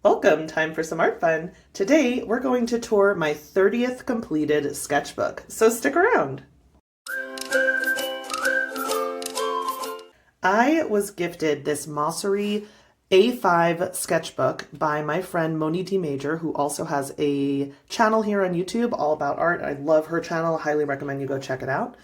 Welcome, time for some art fun. Today we're going to tour my 30th completed sketchbook, so stick around. I was gifted this Mossery A5 sketchbook by my friend Moni D. Major, who also has a channel here on YouTube all about art. I love her channel, highly recommend you go check it out.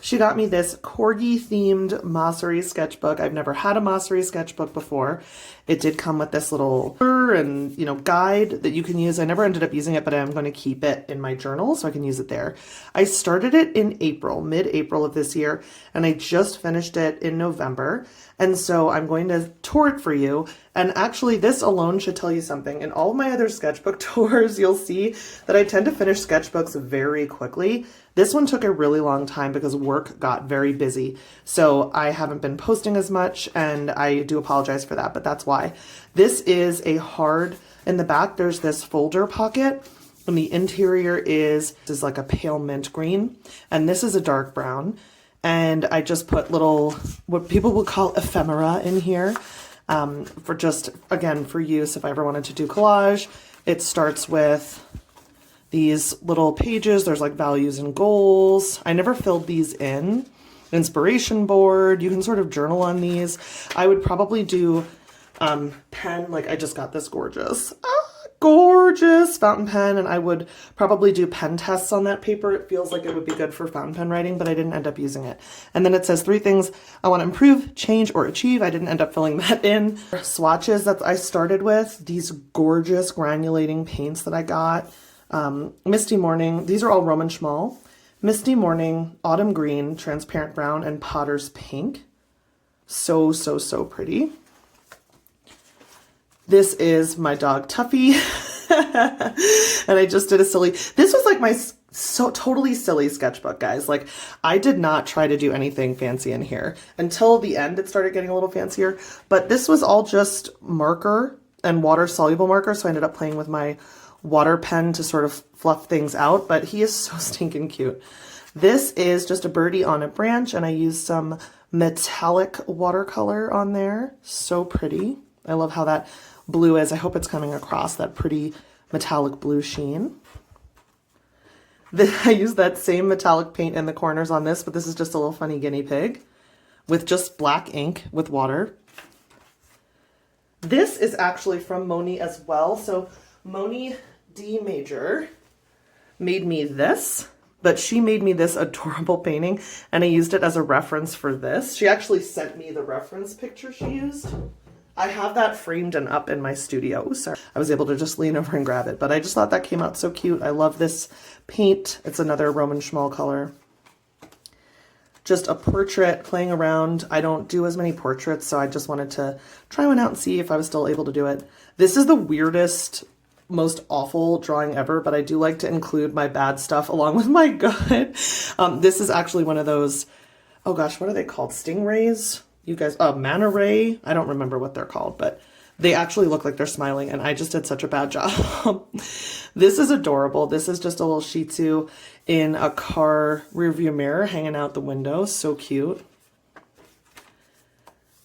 She got me this corgi themed Mossery sketchbook. I've never had a Mossery sketchbook before. It did come with this little and guide that you can use. I never ended up using it, but I'm going to keep it in my journal so I can use it there. I started it in April, mid-April of this year, and I just finished it in November. And so I'm going to tour it for you. And actually this alone should tell you something. In all of my other sketchbook tours, you'll see that I tend to finish sketchbooks very quickly. This one took a really long time because work got very busy. So I haven't been posting as much, and I do apologize for that, but that's why. This is a hard, in the back there's this folder pocket, and the interior is like a pale mint green, and this is a dark brown. And I just put little, what people would call ephemera in here, for just, again, for use if I ever wanted to do collage. It starts with these little pages. There's like values and goals. I never filled these in. Inspiration board. You can sort of journal on these. I would probably do pen, like I just got this gorgeous fountain pen, and I would probably do pen tests on that paper. It feels like it would be good for fountain pen writing, but I didn't end up using it. And then it says 3 things I want to improve, change, or achieve. I didn't end up filling that in. Swatches that I started with, these gorgeous granulating paints that I got. Misty Morning, these are all Roman Schmal. Misty Morning, Autumn Green, Transparent Brown, and Potter's Pink. So, so, so pretty. This is my dog Tuffy. And I just did a silly, this was like my totally silly sketchbook, guys. Like, I did not try to do anything fancy in here until the end. It started getting a little fancier, but this was all just marker and water soluble marker. So I ended up playing with my water pen to sort of fluff things out, but he is so stinking cute. This is just a birdie on a branch, and I used some metallic watercolor on there. So pretty. I love how that blue is. I hope it's coming across, that pretty metallic blue sheen. I used that same metallic paint in the corners on this, but this is just a little funny guinea pig with just black ink with water. This is actually from Moni as well. So Moni D. Major made me this, but she made me this adorable painting, and I used it as a reference for this. She actually sent me the reference picture she used. I have that framed and up in my studio. Sorry, I was able to just lean over and grab it, but I just thought that came out so cute. I love this paint. It's another Roman Schmal color. Just a portrait playing around. I don't do as many portraits, so I just wanted to try one out and see if I was still able to do it. This is the weirdest, most awful drawing ever, but I do like to include my bad stuff along with my good. This is actually one of those, oh gosh, what are they called? Stingrays? You guys, manta ray? I don't remember what they're called, but they actually look like they're smiling, and I just did such a bad job. This is adorable. This is just a little Shih Tzu in a car rearview mirror hanging out the window. So cute.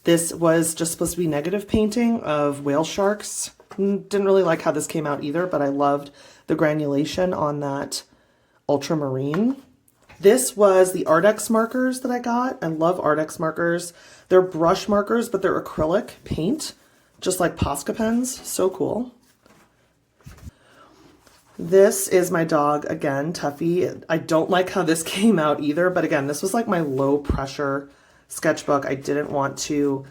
This was just supposed to be negative painting of whale sharks. Didn't really like how this came out either, but I loved the granulation on that ultramarine. This was the Artex markers that I got. I love Artex markers. They're brush markers, but they're acrylic paint, just like Posca pens. So cool. This is my dog, again, Tuffy. I don't like how this came out either, but again, this was like my low pressure sketchbook. I didn't want to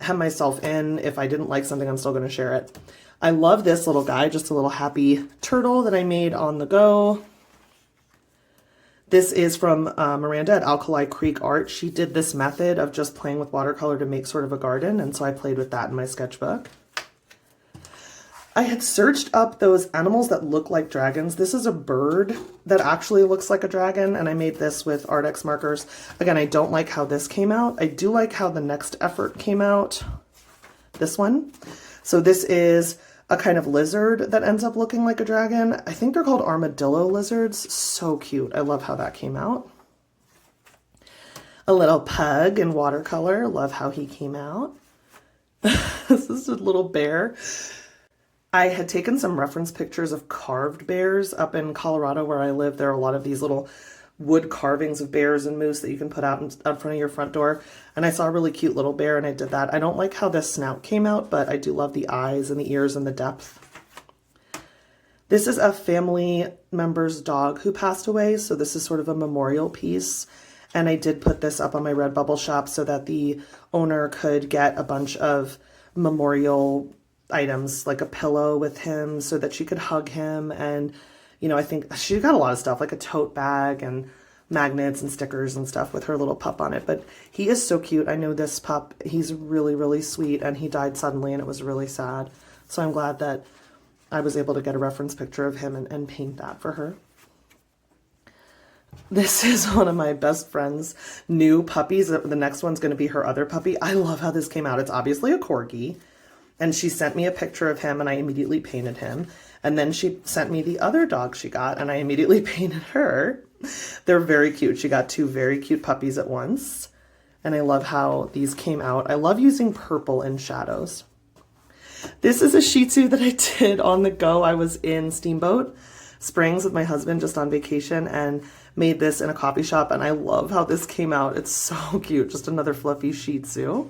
hem myself in. If I didn't like something, I'm still going to share it. I love this little guy, just a little happy turtle that I made on the go. This is from Miranda at Alkali Creek Art. She did this method of just playing with watercolor to make sort of a garden, and so I played with that in my sketchbook. I had searched up those animals that look like dragons. This is a bird that actually looks like a dragon, and I made this with Artex markers. Again, I don't like how this came out. I do like how the next effort came out, this one. So this is a kind of lizard that ends up looking like a dragon. I think they're called armadillo lizards. So cute. I love how that came out. A little pug in watercolor. Love how he came out. This is a little bear. I had taken some reference pictures of carved bears up in Colorado where I live. There are a lot of these little wood carvings of bears and moose that you can put out in front of your front door. And I saw a really cute little bear and I did that. I don't like how this snout came out, but I do love the eyes and the ears and the depth. This is a family member's dog who passed away, so this is sort of a memorial piece. And I did put this up on my Redbubble shop so that the owner could get a bunch of memorial items, like a pillow with him so that she could hug him. And, you know, I think she got a lot of stuff, like a tote bag and magnets and stickers and stuff with her little pup on it. But he is so cute. I know this pup, he's really, really sweet, and he died suddenly and it was really sad. So I'm glad that I was able to get a reference picture of him and paint that for her. This is one of my best friend's new puppies. The next one's going to be her other puppy. I love how this came out. It's obviously a corgi. And she sent me a picture of him and I immediately painted him. And then she sent me the other dog she got and I immediately painted her. They're very cute. She got two very cute puppies at once. And I love how these came out. I love using purple in shadows. This is a Shih Tzu that I did on the go. I was in Steamboat Springs with my husband just on vacation and made this in a coffee shop, and I love how this came out. It's so cute, just another fluffy Shih Tzu.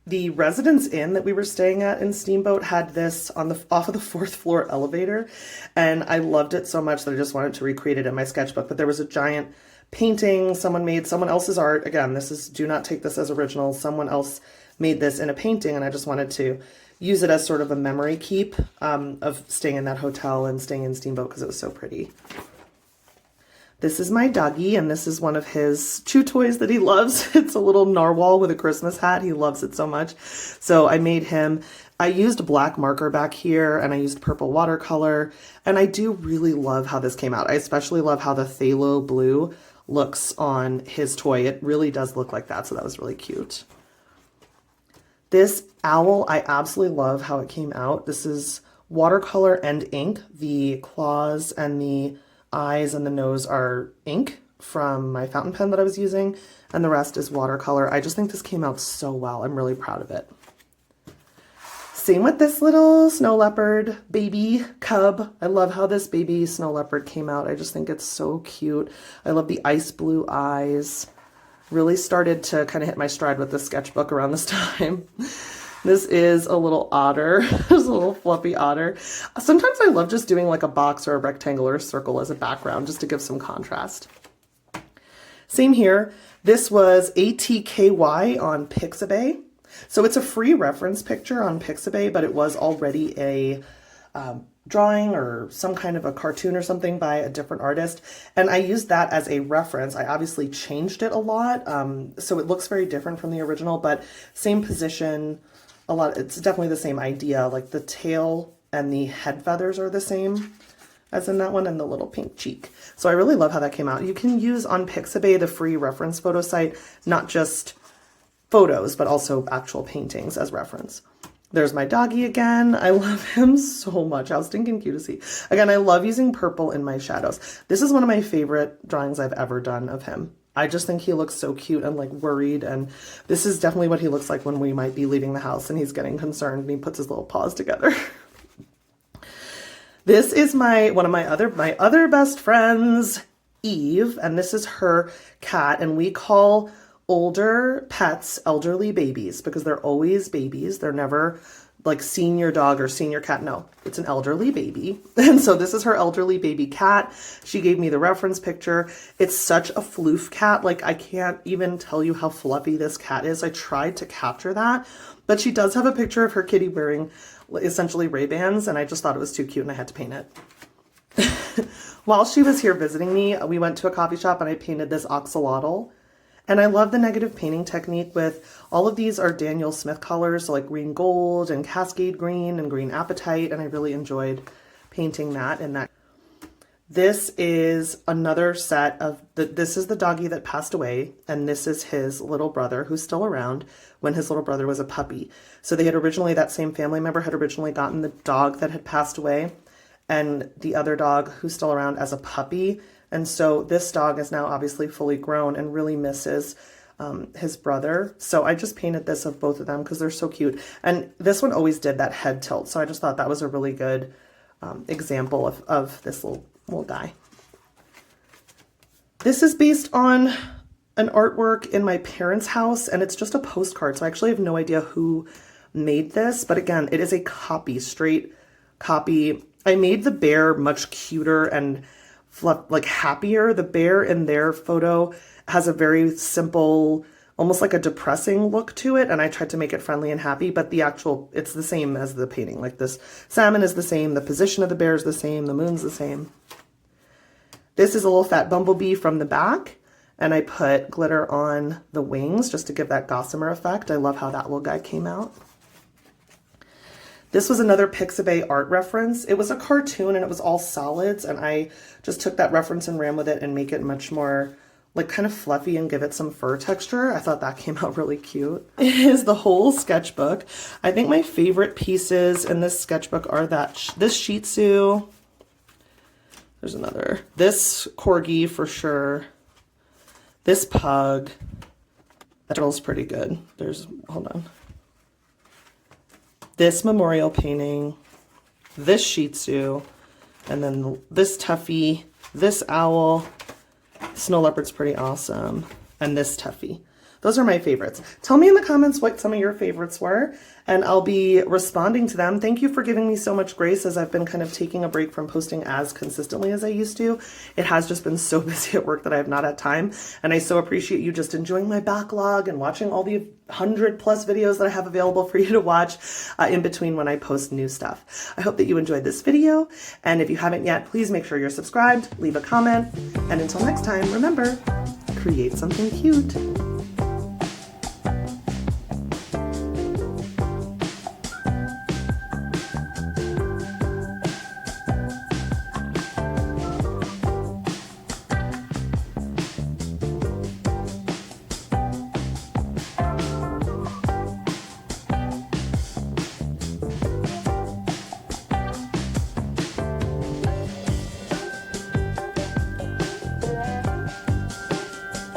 The Residence Inn that we were staying at in Steamboat had this on the off of the 4th floor elevator, and I loved it so much that I just wanted to recreate it in my sketchbook. But there was a giant painting someone made, someone else's art. Again, this is, do not take this as original. Someone else made this in a painting, and I just wanted to use it as sort of a memory keep of staying in that hotel and staying in Steamboat because it was so pretty. This is my doggy, and this is one of his chew toys that he loves. It's a little narwhal with a Christmas hat. He loves it so much. So I made him, I used black marker back here and I used purple watercolor, and I do really love how this came out. I especially love how the phthalo blue looks on his toy. It really does look like that, so that was really cute. This owl, I absolutely love how it came out. This is watercolor and ink. The claws and the eyes and the nose are ink from my fountain pen that I was using, and the rest is watercolor. I just think this came out so well. I'm really proud of it. Same with this little snow leopard baby cub. I love how this baby snow leopard came out. I just think it's so cute. I love the ice blue eyes. Really started to kind of hit my stride with this sketchbook around this time. This is a little otter. There's a little fluffy otter. Sometimes I love just doing like a box or a rectangle or a circle as a background just to give some contrast. Same here. This was ATKY on Pixabay. So it's a free reference picture on Pixabay, but it was already a drawing or some kind of a cartoon or something by a different artist. And I used that as a reference. I obviously changed it a lot. So it looks very different from the original, but same position, a lot. It's definitely the same idea. Like the tail and the head feathers are the same as in that one, and the little pink cheek. So I really love how that came out. You can use on Pixabay, the free reference photo site, not just photos, but also actual paintings as reference. There's my doggy again. I love him so much. How stinking cute is he? Again, I love using purple in my shadows. This is one of my favorite drawings I've ever done of him. I just think he looks so cute and like worried, and this is definitely what he looks like when we might be leaving the house and he's getting concerned and he puts his little paws together. This is one of my other best friends, Eve, and this is her cat, and we call older pets elderly babies because they're always babies. They're never like senior dog or senior cat. No, it's an elderly baby. And so this is her elderly baby cat. She gave me the reference picture. It's such a floof cat. Like I can't even tell you how fluffy this cat is. I tried to capture that, but she does have a picture of her kitty wearing essentially Ray-Bans, and I just thought it was too cute and I had to paint it. While she was here visiting me, we went to a coffee shop and I painted this axolotl. And I love the negative painting technique with all of these are Daniel Smith colors, so like green gold and cascade green and green apatite, and I really enjoyed painting that. This is another set of, this is the doggy that passed away, and this is his little brother who's still around when his little brother was a puppy. So they had originally, that same family member had originally gotten the dog that had passed away and the other dog who's still around as a puppy. And so this dog is now obviously fully grown and really misses his brother. So I just painted this of both of them because they're so cute. And this one always did that head tilt. So I just thought that was a really good example of this little guy. This is based on an artwork in my parents' house, and it's just a postcard. So I actually have no idea who made this, but again, it is a copy, straight copy. I made the bear much cuter and like happier. The bear in their photo has a very simple, almost like a depressing look to it, and I tried to make it friendly and happy, but it's the same as the painting. Like this salmon is the same, the position of the bear is the same, the moon's the same. This is a little fat bumblebee from the back, and I put glitter on the wings just to give that gossamer effect. I love how that little guy came out. This was another Pixabay art reference. It was a cartoon and it was all solids, and I just took that reference and ran with it and make it much more like kind of fluffy and give it some fur texture. I thought that came out really cute. It is the whole sketchbook. I think my favorite pieces in this sketchbook are this Shih Tzu. There's another. This corgi for sure. This pug. That girl's pretty good. Hold on. This memorial painting. This Shih Tzu. And then this Tuffy. This owl. Snow leopard's pretty awesome. And this Tuffy. Those are my favorites. Tell me in the comments what some of your favorites were, and I'll be responding to them. Thank you for giving me so much grace as I've been kind of taking a break from posting as consistently as I used to. It has just been so busy at work that I have not had time, and I so appreciate you just enjoying my backlog and watching all the 100+ videos that I have available for you to watch in between when I post new stuff. I hope that you enjoyed this video, and if you haven't yet, please make sure you're subscribed, leave a comment, and until next time, remember, create something cute.